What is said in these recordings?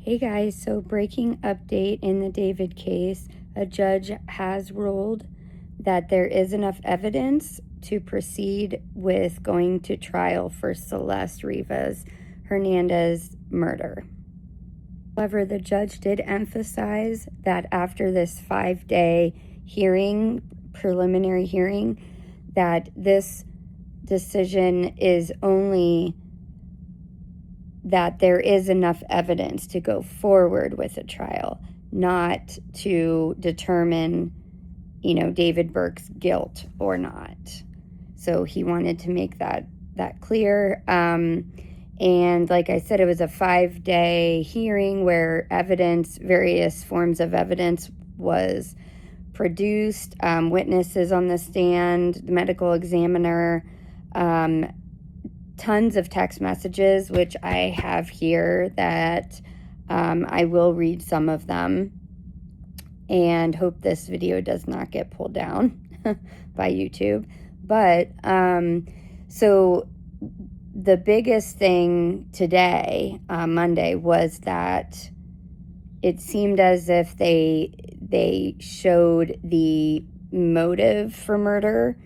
Hey guys, so breaking update in the David case. A judge has ruled that there is enough evidence to proceed with going to trial for Celeste Rivas Hernandez murder. However, the judge did emphasize that after this 5-day hearing, preliminary hearing, that this decision is only that there is enough evidence to go forward with a trial, not to determine, David Burke's guilt or not. So he wanted to make that clear. And like I said, it was a 5-day hearing where various forms of evidence was produced, witnesses on the stand, the medical examiner, tons of text messages, which I have here that I will read some of them and hope this video does not get pulled down by YouTube. But so the biggest thing today, Monday, was that it seemed as if they showed the motive for murder.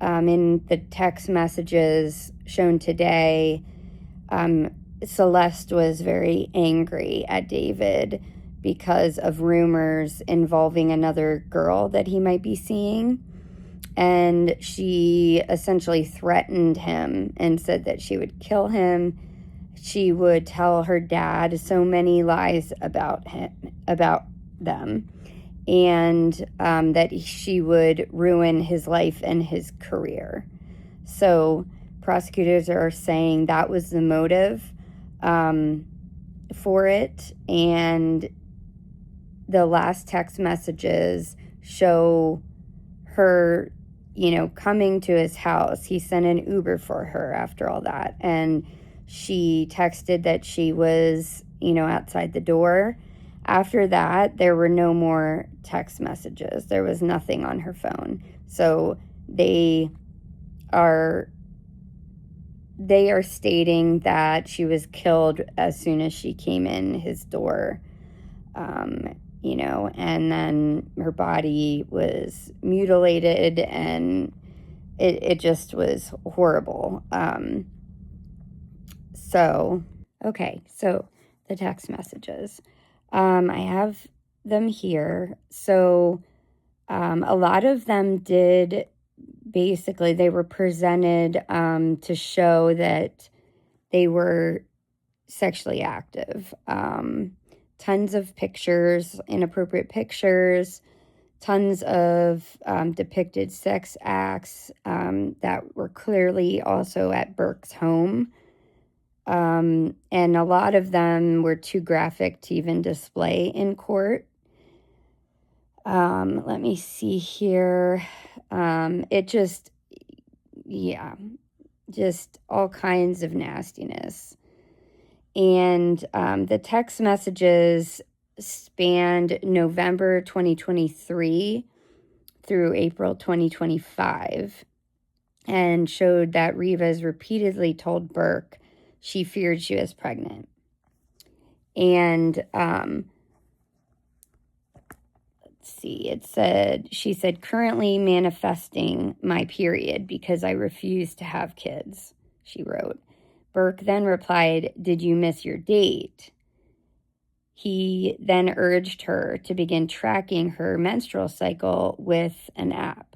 In the text messages shown today, Celeste was very angry at David because of rumors involving another girl that he might be seeing. And she essentially threatened him and said that she would kill him. She would tell her dad so many lies about them. And that she would ruin his life and his career. So prosecutors are saying that was the motive for it. And the last text messages show her, coming to his house. He sent an Uber for her after all that. And she texted that she was, outside the door. After that, there were no more text messages. There was nothing on her phone. So they are stating that she was killed as soon as she came in his door, and then her body was mutilated, and it just was horrible. So the text messages. I have them here. So a lot of them they were presented to show that they were sexually active. Tons of pictures, inappropriate pictures, tons of depicted sex acts that were clearly also at Burke's home. And a lot of them were too graphic to even display in court. Let me see here. Just all kinds of nastiness. And the text messages spanned November 2023 through April 2025 and showed that Rivas repeatedly told Burke she feared she was pregnant. And she said, currently manifesting my period because I refuse to have kids, she wrote. Burke then replied, did you miss your date? He then urged her to begin tracking her menstrual cycle with an app.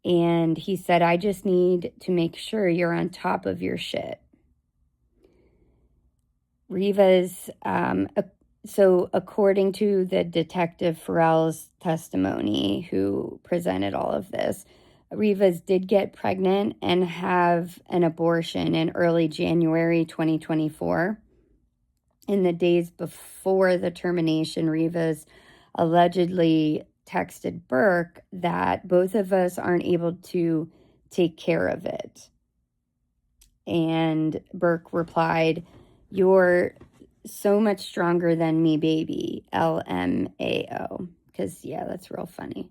And he said, I just need to make sure you're on top of your shit. Rivas, so according to the Detective Farrell's testimony, who presented all of this, Rivas did get pregnant and have an abortion in early January 2024. In the days before the termination, Rivas allegedly texted Burke that both of us aren't able to take care of it. And Burke replied, you're so much stronger than me, baby, LMAO. Because, that's real funny.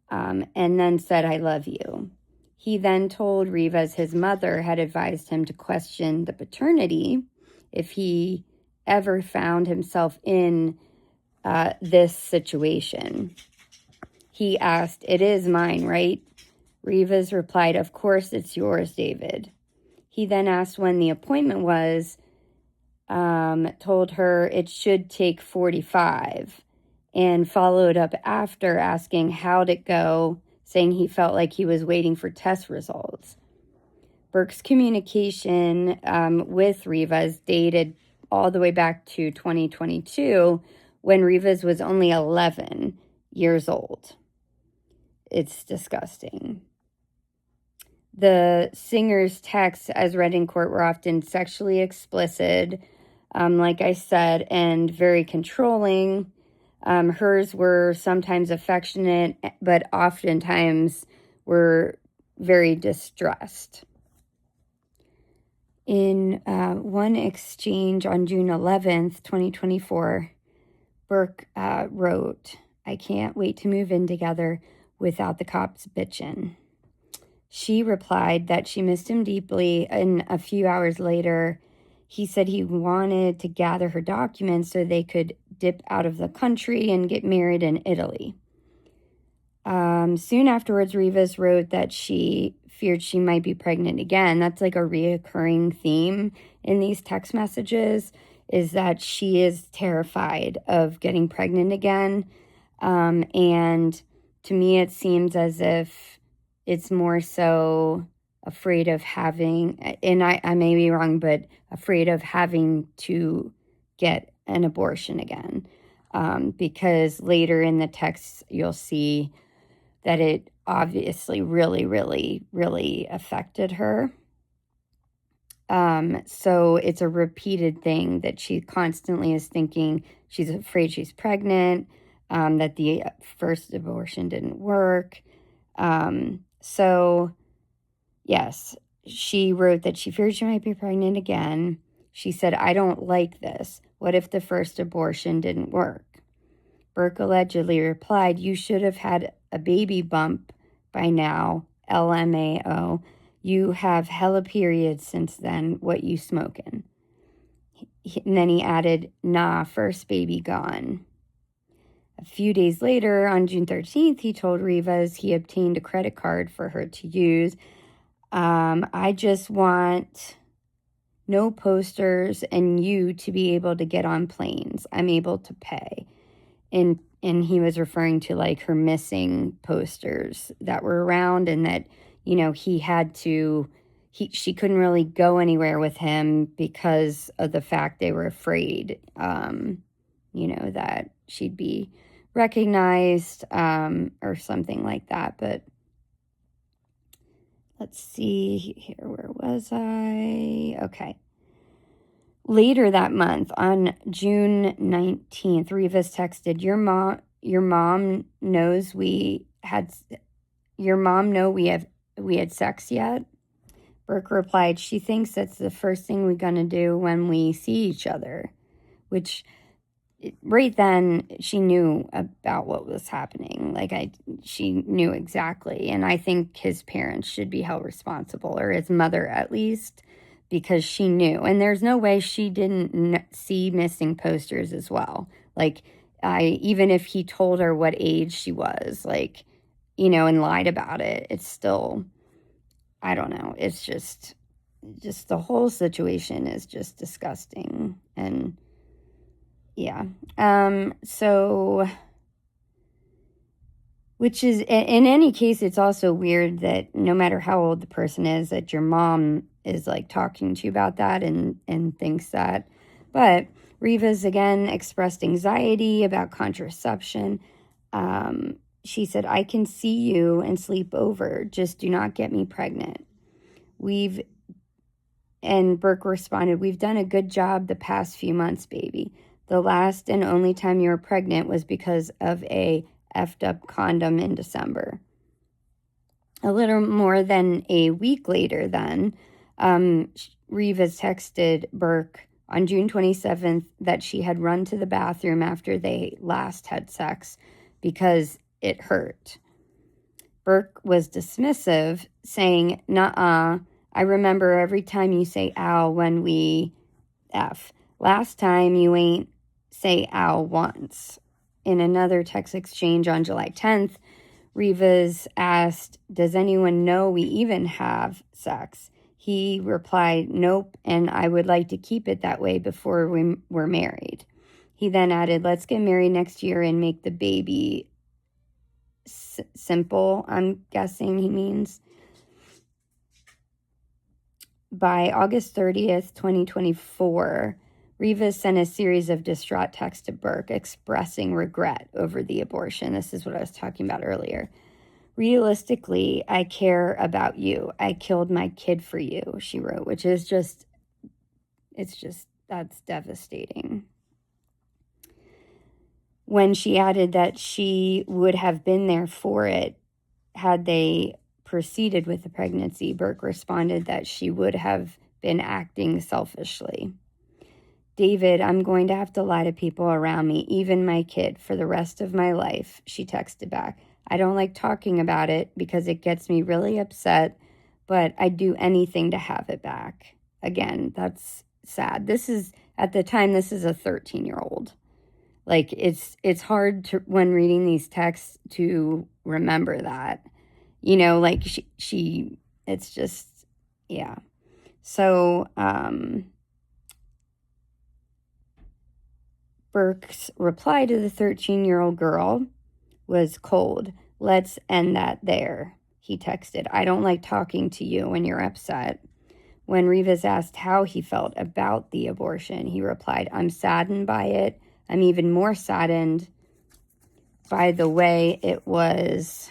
And then said, I love you. He then told Rivas his mother had advised him to question the paternity if he ever found himself in this situation. He asked, "It is mine, right?" Rivas replied, "Of course it's yours, David." He then asked when the appointment was, told her it should take 45, and followed up after asking how'd it go, saying he felt like he was waiting for test results. Burke's communication with Rivas dated all the way back to 2022, when Rivas was only 11 years old. It's disgusting. The singer's texts, as read in court, were often sexually explicit, like I said, and very controlling. Hers were sometimes affectionate, but oftentimes were very distressed. In one exchange on June 11th, 2024, Burke wrote, "I can't wait to move in together without the cops bitchin'." She replied that she missed him deeply, and a few hours later, he said he wanted to gather her documents so they could dip out of the country and get married in Italy. Soon afterwards, Rivas wrote that she feared she might be pregnant again. That's like a reoccurring theme in these text messages, is that she is terrified of getting pregnant again. And to me, it seems as if it's more so afraid of having, and I may be wrong, but afraid of having to get an abortion again. Because later in the text, you'll see that it obviously really, really, really affected her. So it's a repeated thing that she constantly is thinking she's afraid she's pregnant, that the first abortion didn't work. So yes, she wrote that she feared she might be pregnant again. She said, "I don't like this. What if the first abortion didn't work?" Burke allegedly replied, "You should have had a baby bump by now, LMAO. You have hella periods since then. What you smoking?" And then he added, "Nah, first baby gone." A few days later, on June 13th, he told Rivas he obtained a credit card for her to use. "I just want no posters and you to be able to get on planes. I'm able to pay." And he was referring to like her missing posters that were around, and that, you know, she couldn't really go anywhere with him because of the fact they were afraid, that she'd be recognized, or something like that. But let's see here, where was I? Okay. Later that month, on June 19th, Rivas texted, your mom knows we had sex yet?" Burke replied, "She thinks that's the first thing we're going to do when we see each other," which right then she knew about what was happening. She knew exactly. And I think his parents should be held responsible, or his mother at least, because she knew. And there's no way she didn't see missing posters as well. Even if he told her what age she was, and lied about it, it's still, I don't know. It's just the whole situation is just disgusting. And yeah. Which is, in any case, it's also weird that no matter how old the person is, that your mom is talking to you about that and thinks that. But Rivas again expressed anxiety about contraception. She said, "I can see you and sleep over. Just do not get me pregnant." And Burke responded, "We've done a good job the past few months, baby. The last and only time you were pregnant was because of a effed up condom in December." A little more than a week later then, Rivas texted Burke on June 27th that she had run to the bathroom after they last had sex because it hurt. Burke was dismissive, saying, "Nuh-uh, I remember every time you say ow when we F. Last time you ain't say ow once. In another text exchange on July 10th, Rivas asked, does anyone know we even have sex? He replied, nope, and I would like to keep it that way before we were married. He then added, let's get married next year and make the baby simple, I'm guessing he means. By August 30th, 2024, Rivas sent a series of distraught texts to Burke expressing regret over the abortion. This is what I was talking about earlier. Realistically, I care about you. I killed my kid for you, she wrote, which is just, that's devastating. When she added that she would have been there for it had they proceeded with the pregnancy, Burke responded that she would have been acting selfishly. David, I'm going to have to lie to people around me, even my kid, for the rest of my life, she texted back. I don't like talking about it because it gets me really upset, but I'd do anything to have it back. Again, that's sad. This is, at the time, this is a 13-year-old. Like, it's hard to, when reading these texts, to remember that. You know, like, she it's just, yeah. So, Burke's reply to the 13-year-old girl was cold. Let's end that there, he texted. I don't like talking to you when you're upset. When Rivas asked how he felt about the abortion, he replied, I'm saddened by it. I'm even more saddened by the way it was,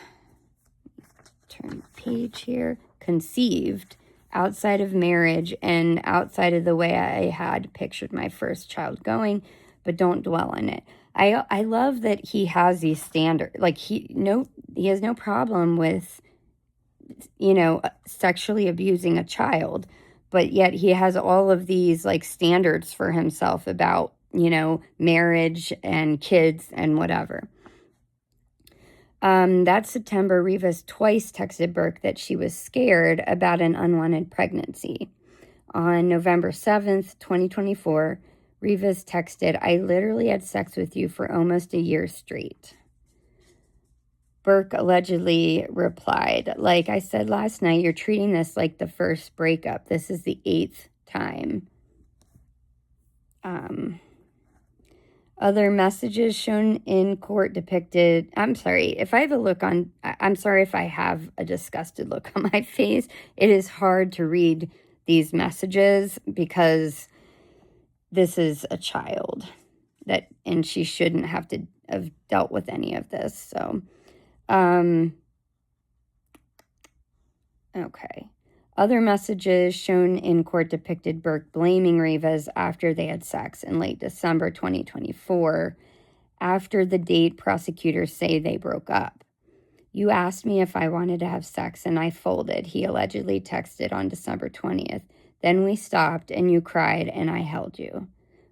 turn page here, conceived outside of marriage and outside of the way I had pictured my first child going, but don't dwell on it. I love that he has these standards. Like, he has no problem with, you know, sexually abusing a child, but yet he has all of these, like, standards for himself about, you know, marriage and kids and whatever. That September, Rivas twice texted Burke that she was scared about an unwanted pregnancy. On November 7th, 2024, Rivas texted, I literally had sex with you for almost a year straight. Burke allegedly replied, like I said last night, you're treating this like the first breakup. This is the 8th time. Other messages shown in court depicted, I'm sorry if I have a disgusted look on my face. It is hard to read these messages because this is a child and she shouldn't have to have dealt with any of this. So, okay. Other messages shown in court depicted Burke blaming Rivas after they had sex in late December 2024, after the date prosecutors say they broke up. You asked me if I wanted to have sex and I folded, he allegedly texted on December 20th. Then we stopped and you cried and I held you.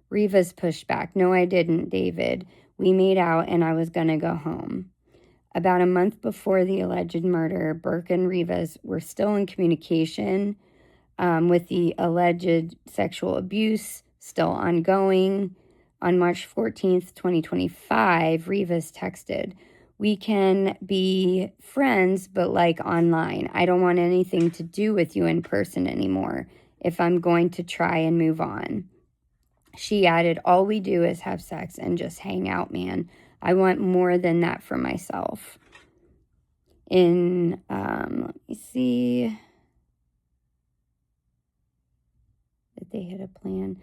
Rivas pushed back. No, I didn't, David. We made out and I was going to go home. About a month before the alleged murder, Burke and Rivas were still in communication, with the alleged sexual abuse still ongoing. On March 14th, 2025, Rivas texted, we can be friends, but like online. I don't want anything to do with you in person anymore if I'm going to try and move on. She added, all we do is have sex and just hang out, man. I want more than that for myself. Let me see. That they had a plan.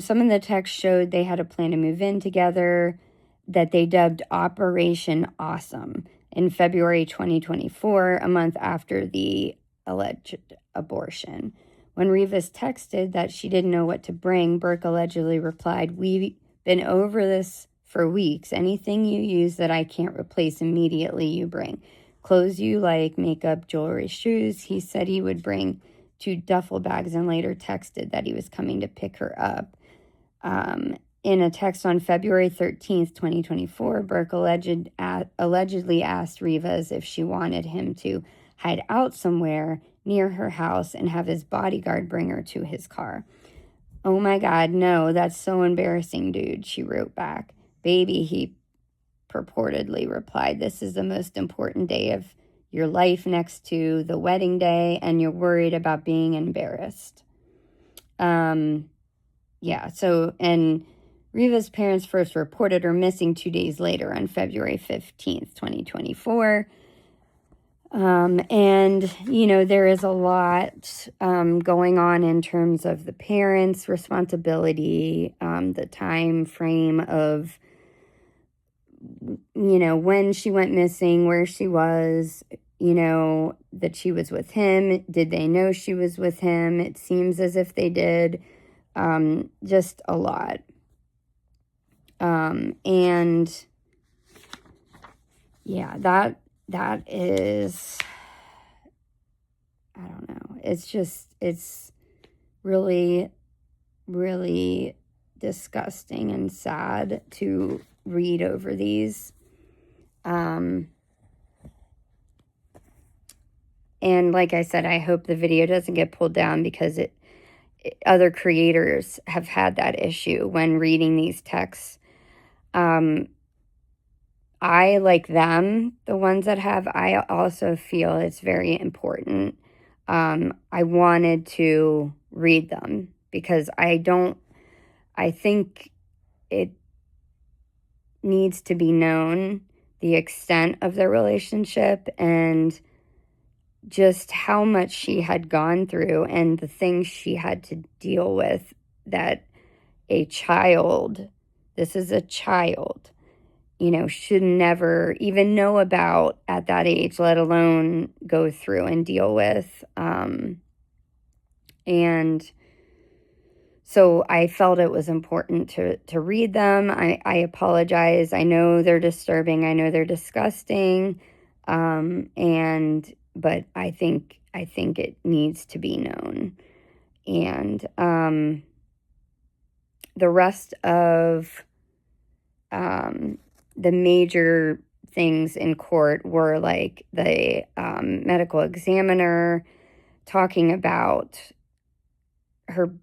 Some of the text showed they had a plan to move in together that they dubbed Operation Awesome in February 2024, a month after the alleged abortion. When Rivas texted that she didn't know what to bring, Burke allegedly replied, we've been over this for weeks. Anything you use that I can't replace immediately, you bring. Clothes you like, makeup, jewelry, shoes. He said he would bring 2 duffel bags and later texted that he was coming to pick her up. In a text on February 13th, 2024, Burke allegedly asked Rivas if she wanted him to hide out somewhere near her house and have his bodyguard bring her to his car. "Oh my God, no, that's so embarrassing, dude," she wrote back. "Baby," he purportedly replied, "this is the most important day of your life next to the wedding day, and you're worried about being embarrassed." Yeah, so, and Riva's parents first reported her missing 2 days later on February 15th, 2024. And, there is a lot going on in terms of the parents' responsibility, the time frame of, when she went missing, where she was, that she was with him. Did they know she was with him? It seems as if they did. Just a lot. And yeah, that is, I don't know. It's really, really disgusting and sad to read over these. And like I said, I hope the video doesn't get pulled down, because other creators have had that issue when reading these texts. I, like them, the ones that have, I also feel it's very important. I wanted to read them because I think it needs to be known the extent of their relationship and just how much she had gone through and the things she had to deal with that this is a child, should never even know about at that age, let alone go through and deal with. And so I felt it was important to read them. I apologize. I know they're disturbing. I know they're disgusting. But I think it needs to be known. And the rest of the major things in court were like the medical examiner talking about her,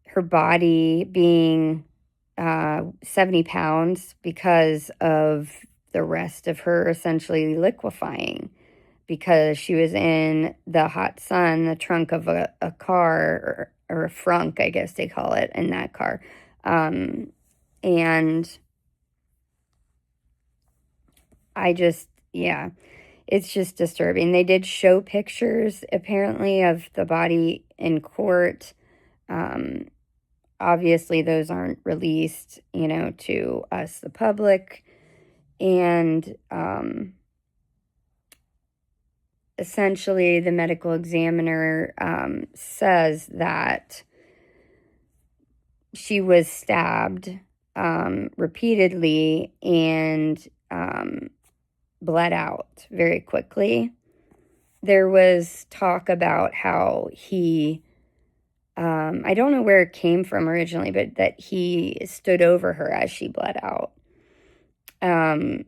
her body being 70 pounds because of the rest of her essentially liquefying, because she was in the hot sun, the trunk of a car, or a frunk, I guess they call it, in that car. And it's just disturbing. They did show pictures, apparently, of the body in court. Obviously, those aren't released, to us, the public. And essentially, the medical examiner says that she was stabbed repeatedly and bled out very quickly. There was talk about how he, I don't know where it came from originally, but that he stood over her as she bled out. And,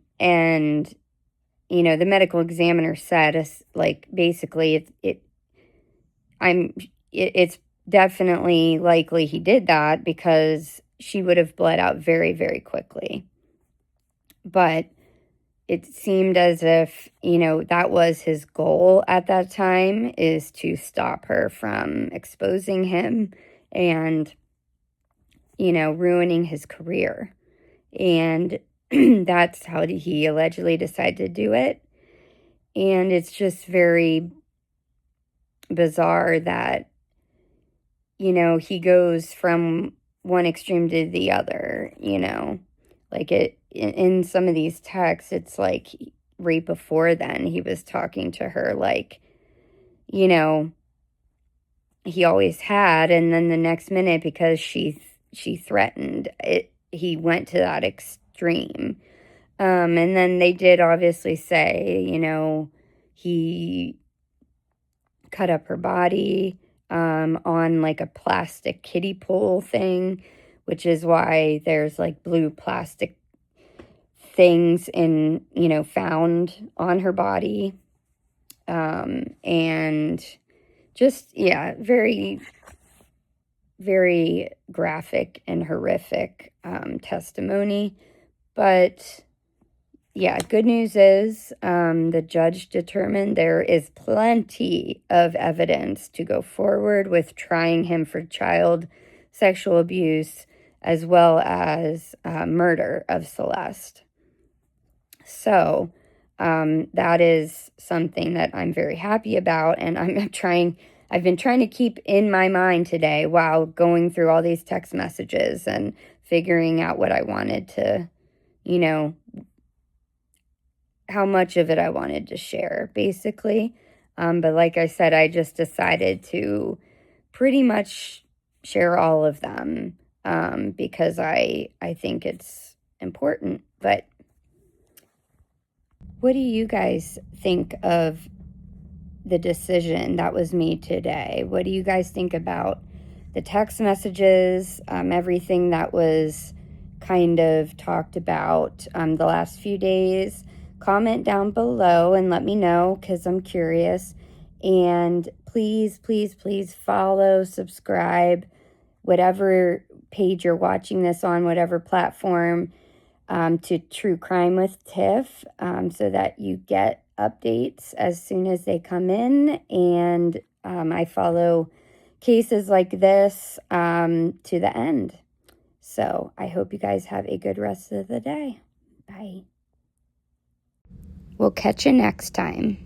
the medical examiner said, like, basically it's definitely likely he did that because she would have bled out very, very quickly. But it seemed as if, that was his goal at that time, is to stop her from exposing him and, ruining his career. And that's how he allegedly decided to do it. And it's just very bizarre that, he goes from one extreme to the other, like in some of these texts, it's like right before then he was talking to her like, he always had, and then the next minute, because she threatened it, he went to that extreme. And then they did obviously say, he cut up her body on like a plastic kiddie pool thing, which is why there's like blue plastic things found on her body. And just, very very graphic and horrific testimony. But yeah, good news is the judge determined there is plenty of evidence to go forward with trying him for child sexual abuse as well as murder of Celeste. So that is something that I'm very happy about, and I've been trying to keep in my mind today while going through all these text messages and figuring out what I wanted to, how much of it I wanted to share, basically. But like I said, I just decided to pretty much share all of them because I think it's important. But what do you guys think of the decision that was made today? What do you guys think about the text messages, everything that was kind of talked about the last few days? Comment down below and let me know because I'm curious. And please, please, please follow, subscribe, whatever page you're watching this on, whatever platform, to True Crime with Tiff, so that you get updates as soon as they come in. And I follow cases like this to the end. So I hope you guys have a good rest of the day. Bye. We'll catch you next time.